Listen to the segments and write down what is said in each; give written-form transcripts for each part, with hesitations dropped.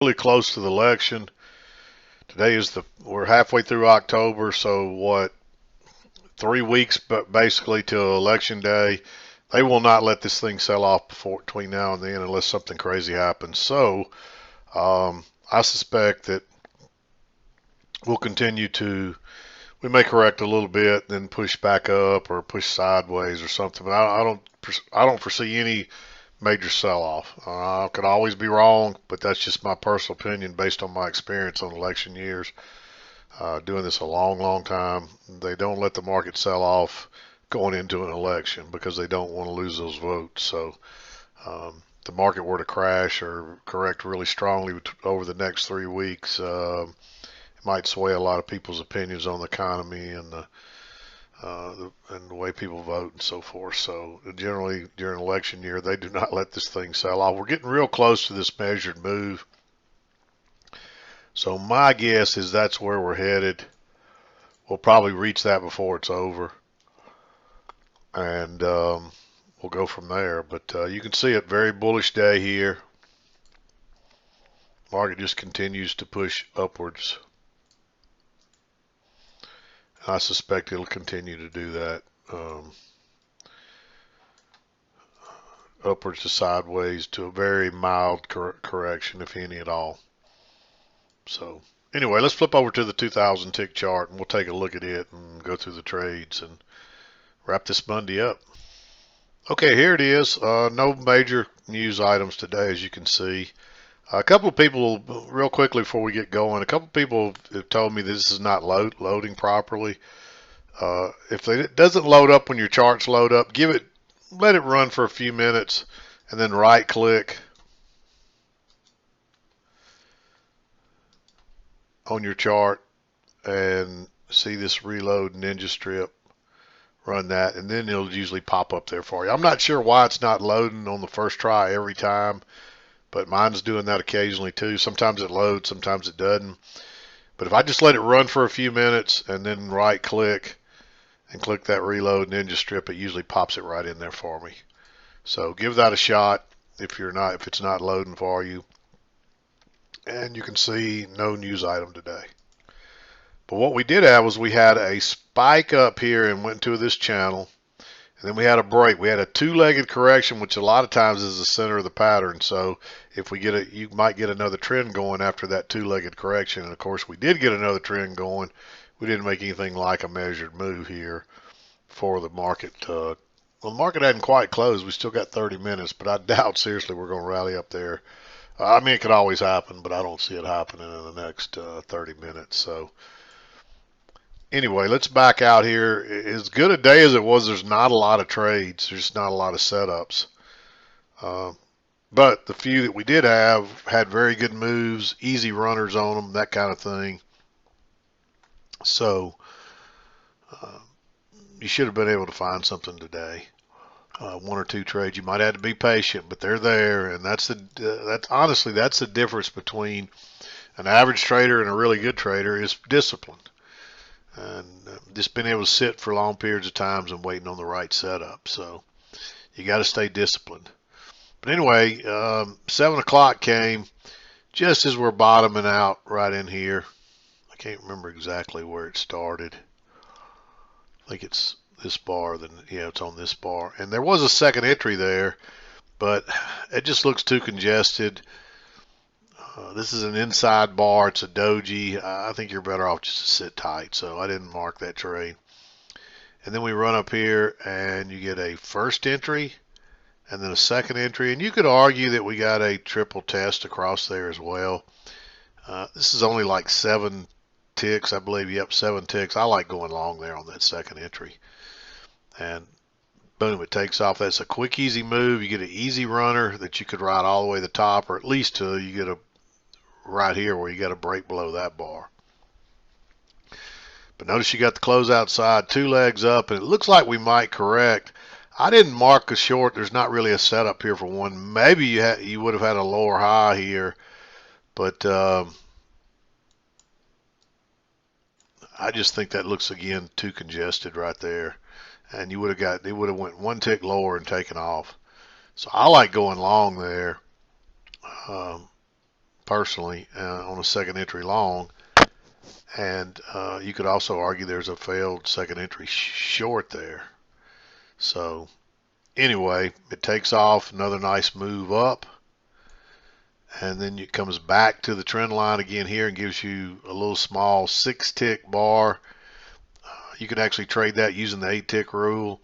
really close to the election. Today is we're halfway through October, so what, 3 weeks but basically till election day. They will not let this thing sell off between now and then unless something crazy happens. So I suspect that we'll continue to we may correct a little bit, then push back up or push sideways or something. But I don't foresee any major sell-off. I could always be wrong, but that's just my personal opinion based on my experience on election years. Doing this a long, long time, they don't let the market sell off going into an election because they don't want to lose those votes. So the market were to crash or correct really strongly over the next 3 weeks, it might sway a lot of people's opinions on the economy and the way people vote and so forth. So generally during election year, they do not let this thing sell off. We're getting real close to this measured move. So my guess is that's where we're headed. We'll probably reach that before it's over, and we'll go from there. But you can see it, very bullish day here. Market just continues to push upwards. I suspect it'll continue to do that. Upwards to sideways to a very mild correction, if any at all. So anyway, let's flip over to the 2000 tick chart and we'll take a look at it and go through the trades and wrap this Monday up. Okay, here it is. No major news items today, as you can see. A couple of people, real quickly before we get going, a couple of people have told me this is not loading properly. If it doesn't load up when your charts load up, let it run for a few minutes and then right click on your chart and see this reload ninja strip. Run that and then it'll usually pop up there for you. I'm not sure why it's not loading on the first try every time, but mine's doing that occasionally too. Sometimes it loads, sometimes it doesn't. But if I just let it run for a few minutes and then right click and click that reload ninja strip, it usually pops it right in there for me. So give that a shot if it's not loading for you. And you can see no news item today. But what we did have was we had a spike up here and went to this channel. And then we had a break. We had a two-legged correction, which a lot of times is the center of the pattern. So if we get you might get another trend going after that two-legged correction. And of course, we did get another trend going. We didn't make anything like a measured move here for the market. Well, the market hadn't quite closed. We still got 30 minutes, but I doubt seriously we're going to rally up there. I mean, it could always happen, but I don't see it happening in the next 30 minutes. So anyway, let's back out here. As good a day as it was, there's not a lot of trades. There's not a lot of setups. But the few that we did have had very good moves, easy runners on them, that kind of thing. So you should have been able to find something today. One or two trades. You might have to be patient, but they're there, and that's honestly the difference between an average trader and a really good trader is discipline. And just being able to sit for long periods of times and waiting on the right setup. So you got to stay disciplined. But anyway, 7 o'clock came just as we're bottoming out right in here. I can't remember exactly where it started. I think it's this bar. Then yeah, it's on this bar. And there was a second entry there, but it just looks too congested. This is an inside bar. It's a doji. I think you're better off just to sit tight. So I didn't mark that trade. And then we run up here and you get a first entry and then a second entry. And you could argue that we got a triple test across there as well. This is only like 7 ticks, I believe. Yep, 7 ticks. I like going long there on that second entry. And boom, it takes off. That's a quick, easy move. You get an easy runner that you could ride all the way to the top, or at least till you get a right here where you got a break below that bar. But notice you got the close outside, 2 legs up, and it looks like we might correct. I didn't mark a short. There's not really a setup here for one. Maybe you would have had a lower high here, but I just think that looks again too congested right there, and you would have went 1 tick lower and taken off. So I like going long there. personally, on a second entry long. And you could also argue there's a failed second entry short there. So anyway, it takes off, another nice move up, and then it comes back to the trend line again here and gives you a little small 6-tick bar. You can actually trade that using the 8-tick rule.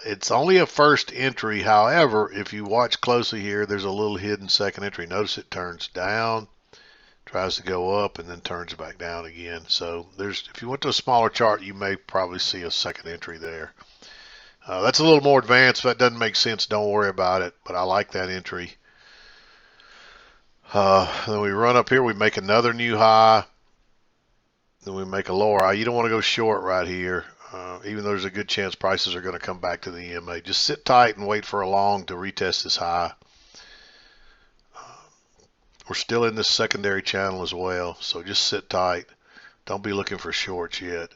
It's only a first entry. However, if you watch closely here, there's a little hidden second entry. Notice it turns down, tries to go up, and then turns back down again. So if you went to a smaller chart, you may probably see a second entry there. That's a little more advanced. If that doesn't make sense, don't worry about it, but I like that entry. Then we run up here, we make another new high, then we make a lower high. You don't want to go short right here, even though there's a good chance prices are going to come back to the EMA. Just sit tight and wait for a long to retest this high. We're still in this secondary channel as well, so just sit tight. Don't be looking for shorts yet.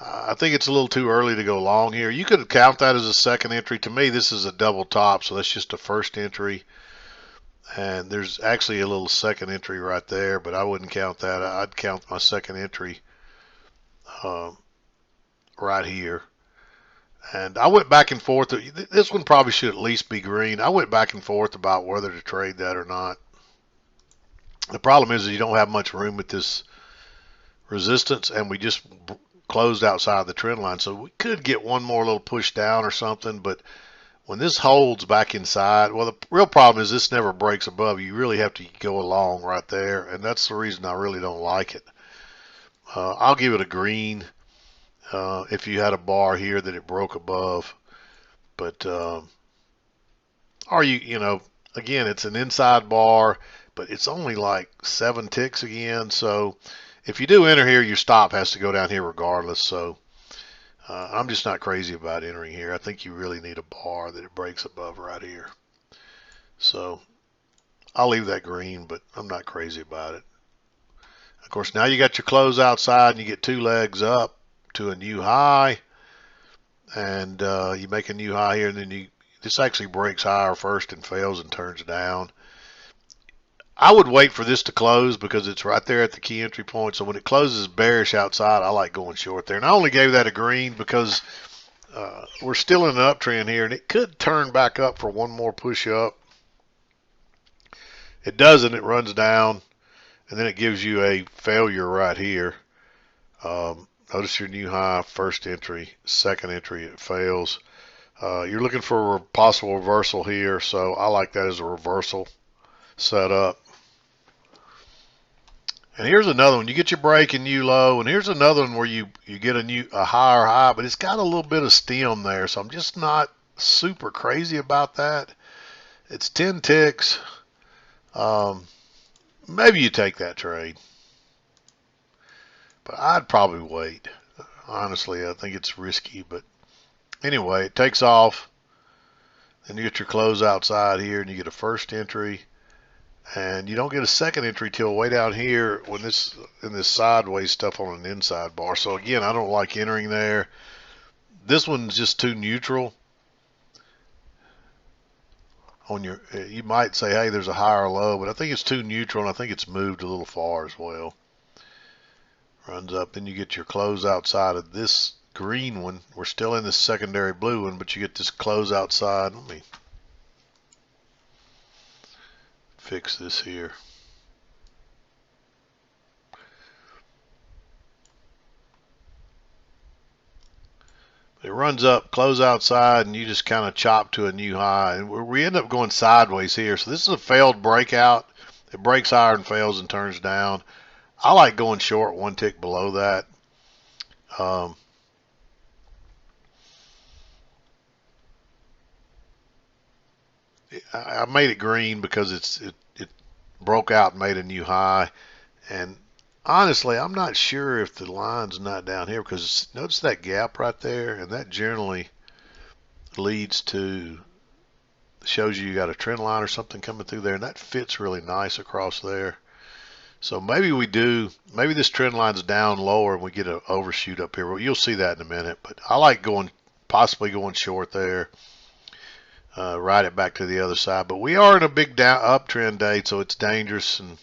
I think it's a little too early to go long here. You could count that as a second entry. To me, this is a double top, so that's just a first entry. And there's actually a little second entry right there, but I wouldn't count that. I'd count my second entry right here. And I went back and forth. This one probably should at least be green. I went back and forth about whether to trade that or not. The problem is you don't have much room with this resistance, and we just closed outside the trend line. So we could get one more little push down or something, but when this holds back inside, well, the real problem is this never breaks above. You really have to go along right there, and that's the reason I really don't like it. I'll give it a green if you had a bar here that it broke above. But, again, it's an inside bar, but it's only like 7 ticks again. So if you do enter here, your stop has to go down here regardless. So I'm just not crazy about entering here. I think you really need a bar that it breaks above right here. So I'll leave that green, but I'm not crazy about it. Of course, now you got your close outside and you get 2 legs up to a new high. And you make a new high here, and then this actually breaks higher first and fails and turns down. I would wait for this to close because it's right there at the key entry point. So when it closes bearish outside, I like going short there. And I only gave that a green because we're still in an uptrend here, and it could turn back up for one more push up. It doesn't. It runs down, and then it gives you a failure right here. Notice your new high, first entry, second entry, it fails. You're looking for a possible reversal here, so I like that as a reversal setup. And here's another one. You get your break and new low, and here's another one where you get a higher high, but it's got a little bit of stem there, so I'm just not super crazy about that. It's 10 ticks. Maybe you take that trade, but I'd probably wait. Honestly, I think it's risky, but anyway, it takes off. Then you get your close outside here, and you get a first entry. And you don't get a second entry till way down here when in this sideways stuff on an inside bar. So again, I don't like entering there. This one's just too neutral. You might say, hey, there's a higher low, but I think it's too neutral, and I think it's moved a little far as well. Runs up, then you get your close outside of this green one. We're still in this secondary blue one, but you get this close outside. Let me fix this here. It runs up, close outside, and you just kind of chop to a new high. And we end up going sideways here. So this is a failed breakout. It breaks higher and fails and turns down. I like going short 1 tick below that. I made it green because it broke out and made a new high. And honestly, I'm not sure if the line's not down here because notice that gap right there, and that generally leads to, shows you got a trend line or something coming through there, and that fits really nice across there. So maybe maybe this trend line's down lower and we get an overshoot up here. Well, you'll see that in a minute, but I like possibly going short there. Ride it back to the other side. But we are in a big uptrend day, so it's dangerous, and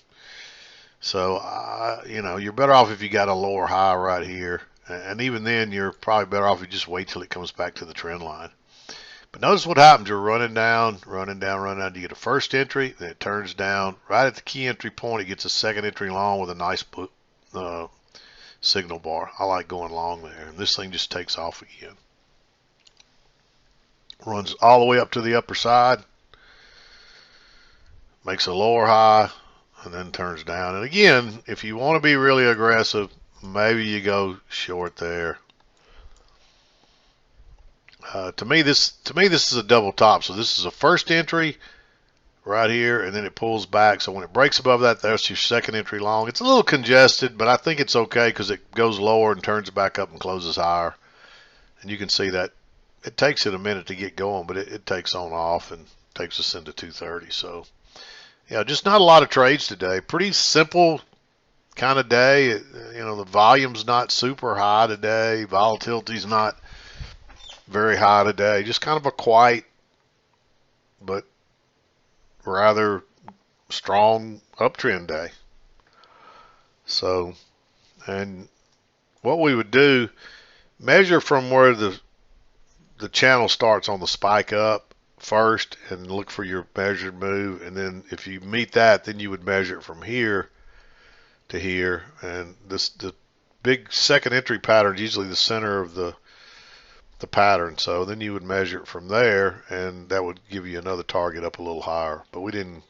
So, you know, you're better off if you got a lower high right here. And even then, you're probably better off if you just wait till it comes back to the trend line. But notice what happens. You're running down, running down, running down. You get a first entry, then it turns down. Right at the key entry point, it gets a second entry long with a nice signal bar. I like going long there. And this thing just takes off again. Runs all the way up to the upper side. Makes a lower high, and then turns down. And again, if you want to be really aggressive, maybe you go short there. To me, this is a double top. So this is a first entry right here, and then it pulls back. So when it breaks above that, that's your second entry long. It's a little congested, but I think it's okay because it goes lower and turns back up and closes higher. And you can see that it takes it a minute to get going, but it takes on off and takes us into 230. So yeah, just not a lot of trades today. Pretty simple kind of day. You know, the volume's not super high today. Volatility's not very high today. Just kind of a quiet but rather strong uptrend day. So, and what we would do, measure from where the channel starts on the spike up first and look for your measured move, and then if you meet that, then you would measure it from here to here. And the big second entry pattern is usually the center of the pattern, so then you would measure it from there, and that would give you another target up a little higher. But we didn't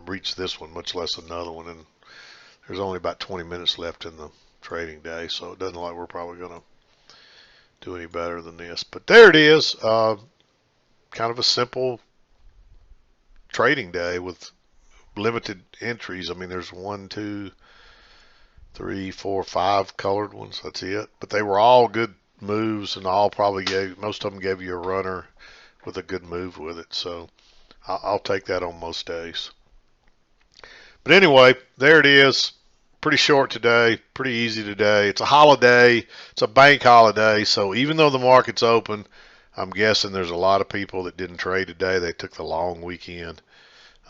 reach this one, much less another one, and there's only about 20 minutes left in the trading day, so it doesn't look like we're probably going to do any better than this. But there it is, kind of a simple trading day with limited entries. I mean, there's 1, 2, 3, 4, 5 colored ones. That's it. But they were all good moves, and all probably most of them gave you a runner with a good move with it. So I'll take that on most days. But anyway, there it is. Pretty short today, pretty easy today. It's a holiday, it's a bank holiday, so even though the market's open, I'm guessing there's a lot of people that didn't trade today. They took the long weekend,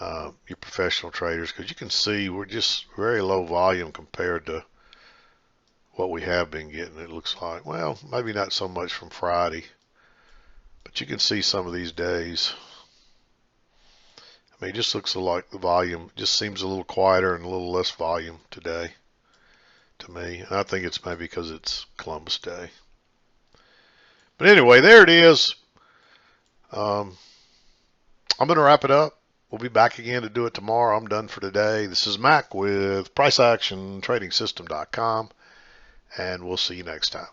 your professional traders, because you can see we're just very low volume compared to what we have been getting. It looks like, well, maybe not so much from Friday, but you can see some of these days. I mean, it just looks like the volume just seems a little quieter and a little less volume today to me. And I think it's maybe because it's Columbus Day. But anyway, there it is. I'm going to wrap it up. We'll be back again to do it tomorrow. I'm done for today. This is Mac with PriceActionTradingSystem.com, and we'll see you next time.